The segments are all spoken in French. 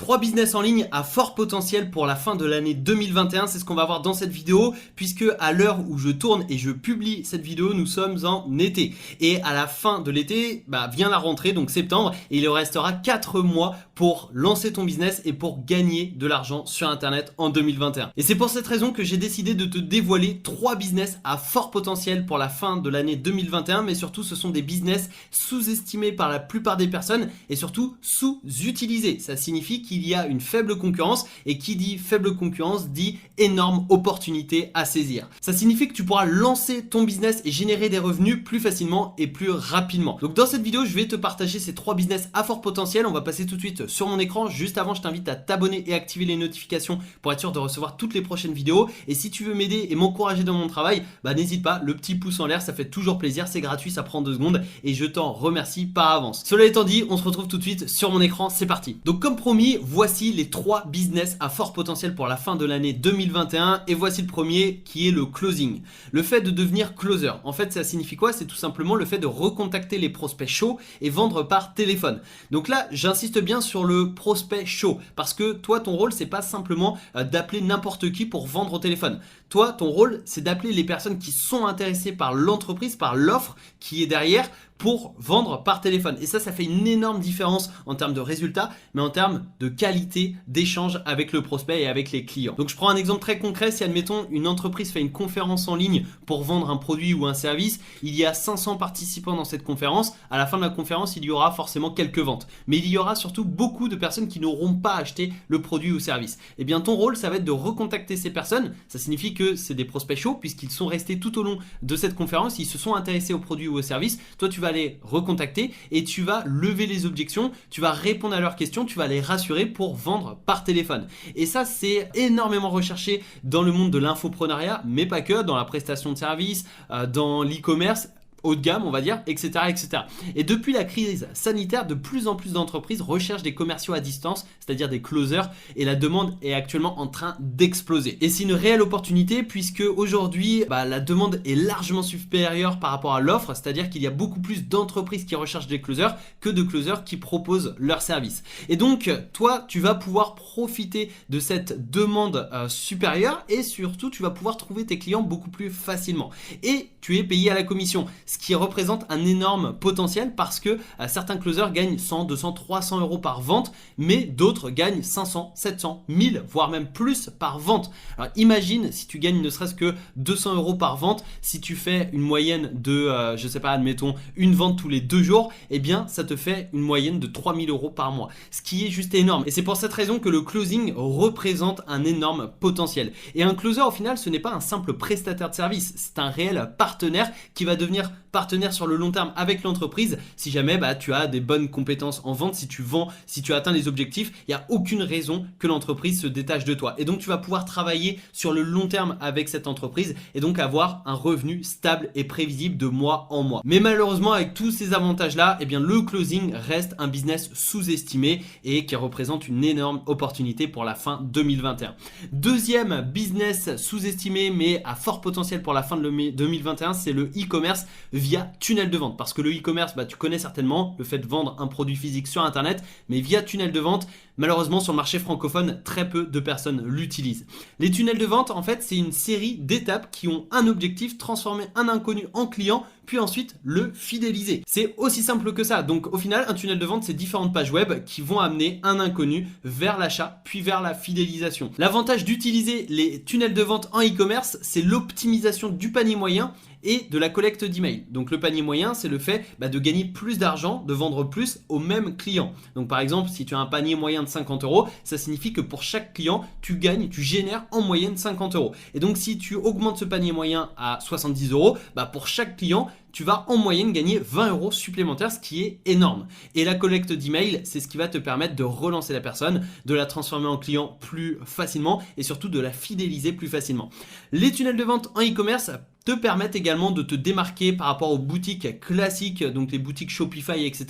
3 business en ligne à fort potentiel pour la fin de l'année 2021, c'est ce qu'on va voir dans cette vidéo, puisque à l'heure où je tourne et je publie cette vidéo, nous sommes en été. Et à la fin de l'été, vient la rentrée, donc septembre, et il restera 4 mois pour lancer ton business et pour gagner de l'argent sur internet en 2021. Et c'est pour cette raison que j'ai décidé de te dévoiler 3 business à fort potentiel pour la fin de l'année 2021, mais surtout ce sont des business sous-estimés par la plupart des personnes et surtout sous-utilisés. Ça signifie qu'il y a une faible concurrence, et qui dit faible concurrence dit énorme opportunité à saisir. Ça signifie que tu pourras lancer ton business et générer des revenus plus facilement et plus rapidement. Donc dans cette vidéo, je vais te partager ces 3 business à fort potentiel. On va passer tout de suite sur mon écran. Juste avant, je t'invite à t'abonner et activer les notifications pour être sûr de recevoir toutes les prochaines vidéos. Et si tu veux m'aider et m'encourager dans mon travail, n'hésite pas, le petit pouce en l'air, ça fait toujours plaisir, c'est gratuit, ça prend 2 secondes et je t'en remercie par avance. Cela étant dit, on se retrouve tout de suite sur mon écran, c'est parti. Donc comme promis, voici les 3 business à fort potentiel pour la fin de l'année 2021 et voici le premier qui est le closing. Le fait de devenir closer, en fait ça signifie quoi? C'est tout simplement le fait de recontacter les prospects chauds et vendre par téléphone. Donc là, j'insiste bien sur le prospect chaud parce que toi, ton rôle, c'est pas simplement d'appeler n'importe qui pour vendre au téléphone. Toi, ton rôle, c'est d'appeler les personnes qui sont intéressées par l'entreprise, par l'offre qui est derrière, pour vendre par téléphone. Et ça fait une énorme différence en termes de résultats, mais en termes de qualité d'échange avec le prospect et avec les clients. Donc je prends un exemple très concret. Si admettons une entreprise fait une conférence en ligne pour vendre un produit ou un service, il y a 500 participants dans cette conférence. À la fin de la conférence, il y aura forcément quelques ventes, mais il y aura surtout beaucoup de personnes qui n'auront pas acheté le produit ou service. Et bien ton rôle, ça va être de recontacter ces personnes. Ça signifie que c'est des prospects chauds puisqu'ils sont restés tout au long de cette conférence, ils se sont intéressés au produit ou au service. Toi, tu vas les recontacter et tu vas lever les objections, tu vas répondre à leurs questions, tu vas les rassurer pour vendre par téléphone. Et ça, c'est énormément recherché dans le monde de l'infoprenariat, mais pas que, dans la prestation de services, dans l'e-commerce haut de gamme, on va dire, etc., etc. Et depuis la crise sanitaire, de plus en plus d'entreprises recherchent des commerciaux à distance, c'est-à-dire des closers, et la demande est actuellement en train d'exploser. Et c'est une réelle opportunité puisque aujourd'hui, la demande est largement supérieure par rapport à l'offre, c'est-à-dire qu'il y a beaucoup plus d'entreprises qui recherchent des closers que de closers qui proposent leurs services. Et donc, toi, tu vas pouvoir profiter de cette demande supérieure et surtout, tu vas pouvoir trouver tes clients beaucoup plus facilement. Et tu es payé à la commission, ce qui représente un énorme potentiel parce que certains closers gagnent 100, 200, 300 euros par vente, mais d'autres gagnent 500, 700, 1000, voire même plus par vente. Alors imagine si tu gagnes ne serait-ce que 200 euros par vente, si tu fais une moyenne de, je sais pas, admettons, une vente tous les 2 jours, eh bien ça te fait une moyenne de 3000 euros par mois, ce qui est juste énorme. Et c'est pour cette raison que le closing représente un énorme potentiel. Et un closer au final, ce n'est pas un simple prestataire de service, c'est un réel partenaire qui va devenir partenaire sur le long terme avec l'entreprise. Si jamais tu as des bonnes compétences en vente, si tu vends, si tu atteins les objectifs, il n'y a aucune raison que l'entreprise se détache de toi. Et donc tu vas pouvoir travailler sur le long terme avec cette entreprise et donc avoir un revenu stable et prévisible de mois en mois. Mais malheureusement, avec tous ces avantages-là, le closing reste un business sous-estimé et qui représente une énorme opportunité pour la fin 2021. Deuxième business sous-estimé mais à fort potentiel pour la fin de 2021, c'est le e-commerce via tunnel de vente. Parce que le e-commerce, tu connais certainement le fait de vendre un produit physique sur internet, mais via tunnel de vente, malheureusement sur le marché francophone, très peu de personnes l'utilisent. Les tunnels de vente, en fait, c'est une série d'étapes qui ont un objectif: transformer un inconnu en client, puis ensuite le fidéliser. C'est aussi simple que ça. Donc au final, un tunnel de vente, c'est différentes pages web qui vont amener un inconnu vers l'achat, puis vers la fidélisation. L'avantage d'utiliser les tunnels de vente en e-commerce, c'est l'optimisation du panier moyen et de la collecte d'emails. Donc le panier moyen, c'est le fait de gagner plus d'argent, de vendre plus au même client. Donc par exemple, si tu as un panier moyen de 50 euros, ça signifie que pour chaque client, tu génères en moyenne 50 euros. Et donc si tu augmentes ce panier moyen à 70 euros, pour chaque client, tu vas en moyenne gagner 20 euros supplémentaires, ce qui est énorme. Et la collecte d'email, c'est ce qui va te permettre de relancer la personne, de la transformer en client plus facilement et surtout de la fidéliser plus facilement. Les tunnels de vente en e-commerce te permettent également de te démarquer par rapport aux boutiques classiques, donc les boutiques Shopify, etc.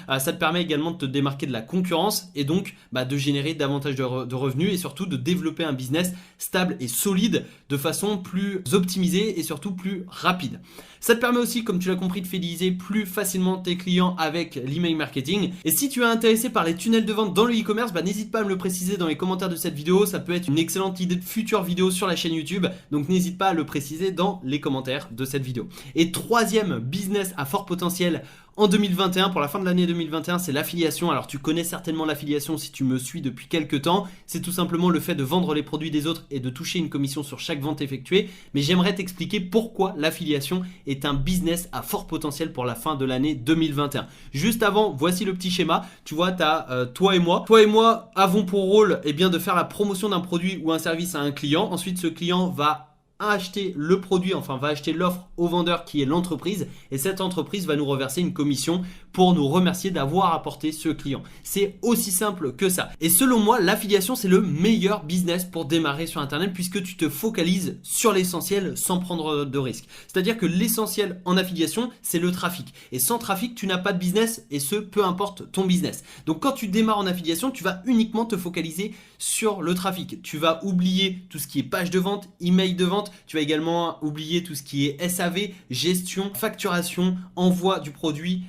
Ça te permet également de te démarquer de la concurrence et donc de générer davantage de revenus et surtout de développer un business stable et solide de façon plus optimisée et surtout plus rapide. Ça te permet aussi, comme tu l'as compris, de fidéliser plus facilement tes clients avec l'email marketing. Et si tu es intéressé par les tunnels de vente dans le e-commerce, n'hésite pas à me le préciser dans les commentaires de cette vidéo. Ça peut être une excellente idée de future vidéo sur la chaîne YouTube. Donc n'hésite pas à le préciser dans les commentaires de cette vidéo. Et troisième business à fort potentiel en 2021, pour la fin de l'année 2021, c'est l'affiliation. Alors tu connais certainement l'affiliation si tu me suis depuis quelques temps. C'est tout simplement le fait de vendre les produits des autres et de toucher une commission sur chaque vente effectuée. Mais j'aimerais t'expliquer pourquoi l'affiliation est un business à fort potentiel pour la fin de l'année 2021. Juste avant, voici le petit schéma. Tu vois, tu as toi et moi. Toi et moi avons pour rôle de faire la promotion d'un produit ou un service à un client. Ensuite, ce client va acheter le produit, enfin va acheter l'offre au vendeur qui est l'entreprise, et cette entreprise va nous reverser une commission pour nous remercier d'avoir apporté ce client. C'est aussi simple que ça. Et selon moi, l'affiliation, c'est le meilleur business pour démarrer sur Internet puisque tu te focalises sur l'essentiel sans prendre de risques. C'est-à-dire que l'essentiel en affiliation, c'est le trafic. Et sans trafic, tu n'as pas de business et ce, peu importe ton business. Donc quand tu démarres en affiliation, tu vas uniquement te focaliser sur le trafic. Tu vas oublier tout ce qui est page de vente, email de vente. Tu vas également oublier tout ce qui est SAV, gestion, facturation, envoi du produit,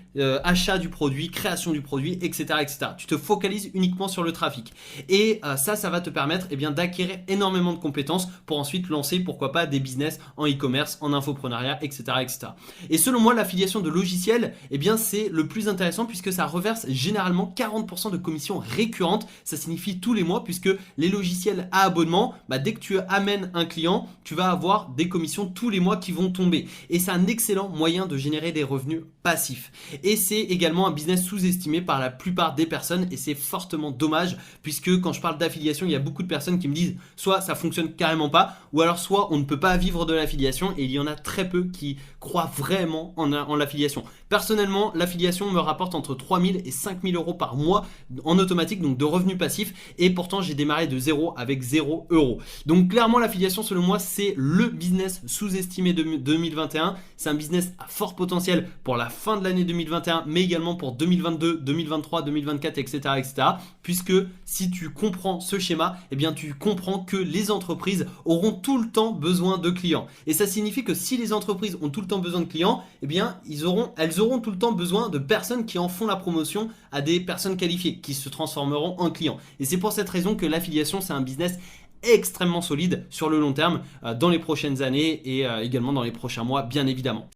achat du produit, création du produit, etc., etc. Tu te focalises uniquement sur le trafic. Et ça va te permettre d'acquérir énormément de compétences pour ensuite lancer, pourquoi pas, des business en e-commerce, en infoprenariat, etc., etc. Et selon moi, l'affiliation de logiciels, c'est le plus intéressant puisque ça reverse généralement 40% de commissions récurrentes. Ça signifie tous les mois puisque les logiciels à abonnement, dès que tu amènes un client, tu vas avoir des commissions tous les mois qui vont tomber. Et c'est un excellent moyen de générer des revenus passifs. Et c'est également un business sous-estimé par la plupart des personnes et c'est fortement dommage puisque quand je parle d'affiliation, il y a beaucoup de personnes qui me disent soit ça fonctionne carrément pas ou alors soit on ne peut pas vivre de l'affiliation et il y en a très peu qui croient vraiment en l'affiliation. Personnellement, l'affiliation me rapporte entre 3 000 et 5 000 euros par mois en automatique, donc de revenus passifs et pourtant j'ai démarré de zéro avec 0 euros. Donc clairement l'affiliation selon moi c'est le business sous-estimé de 2021. C'est un business à fort potentiel pour la fin de l'année 2021 mais également pour 2022, 2023, 2024, etc., etc. Puisque si tu comprends ce schéma, tu comprends que les entreprises auront tout le temps besoin de clients. Et ça signifie que si les entreprises ont tout le temps besoin de clients, elles auront tout le temps besoin de personnes qui en font la promotion à des personnes qualifiées qui se transformeront en clients. Et c'est pour cette raison que l'affiliation c'est un business extrêmement solide sur le long terme dans les prochaines années et également dans les prochains mois bien évidemment.